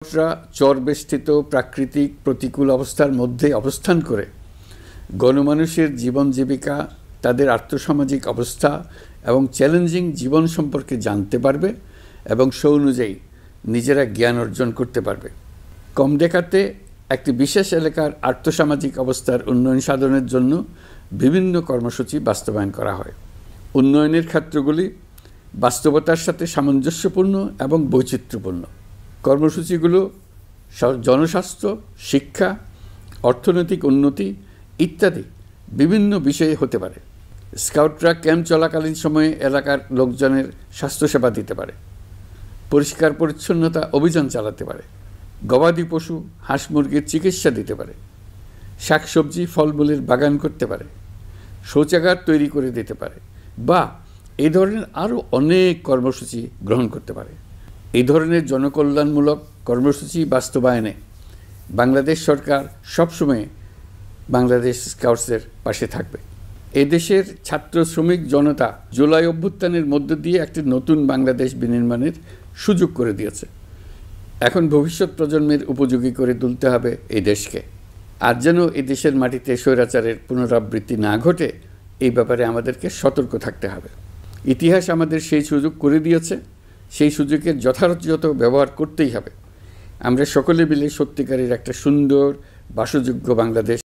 স্কাউটরা চরবেষ্টিত প্রাকৃতিক প্রতিকূল অবস্থার মধ্যে অবস্থান করে গণমানুষের জীবন জীবিকা, তাদের আর্থসামাজিক অবস্থা এবং চ্যালেঞ্জিং জীবন সম্পর্কে জানতে পারবে এবং সে অনুযায়ী নিজেরা জ্ঞান অর্জন করতে পারবে। কমডেকাতে একটি বিশেষ এলাকার আর্থসামাজিক অবস্থার উন্নয়ন সাধনের জন্য বিভিন্ন কর্মসূচি বাস্তবায়ন করা হয়। উন্নয়নের ক্ষেত্রগুলি বাস্তবতার সাথে সামঞ্জস্যপূর্ণ এবং বৈচিত্র্যপূর্ণ। কর্মসূচিগুলো জনস্বাস্থ্য, শিক্ষা, অর্থনৈতিক উন্নতি ইত্যাদি বিভিন্ন বিষয়ে হতে পারে। স্কাউটরা ক্যাম্প চলাকালীন সময়ে এলাকার লোকজনের স্বাস্থ্যসেবা দিতে পারে, পরিষ্কার পরিচ্ছন্নতা অভিযান চালাতে পারে, গবাদি পশু, হাঁস মুরগির চিকিৎসা দিতে পারে, শাকসবজি ফলমূলের বাগান করতে পারে, শৌচাগার তৈরি করে দিতে পারে বা এই ধরনের আরও অনেক কর্মসূচি গ্রহণ করতে পারে। এই ধরনের জনকল্যাণমূলক কর্মসূচি বাস্তবায়নে বাংলাদেশ সরকার সবসময় বাংলাদেশ স্কাউটসের পাশে থাকবে। এদেশের ছাত্র শ্রমিক জনতা জুলাই অভ্যুত্থানের মধ্য দিয়ে একটি নতুন বাংলাদেশ বিনির্মাণের সুযোগ করে দিয়েছে। এখন ভবিষ্যৎ প্রজন্মের উপযোগী করে তুলতে হবে এই দেশকে। আর যেন এই দেশের মাটিতে স্বৈরাচারের পুনরাবৃত্তি না ঘটে, এই ব্যাপারে আমাদেরকে সতর্ক থাকতে হবে। ইতিহাস আমাদের সেই সুযোগ করে দিয়েছে, সেই সুযোগের যথাযথ ব্যবহার করতেই হবে। আমরা সকলে মিলে সত্যিকারের একটা সুন্দর বাসযোগ্য বাংলাদেশ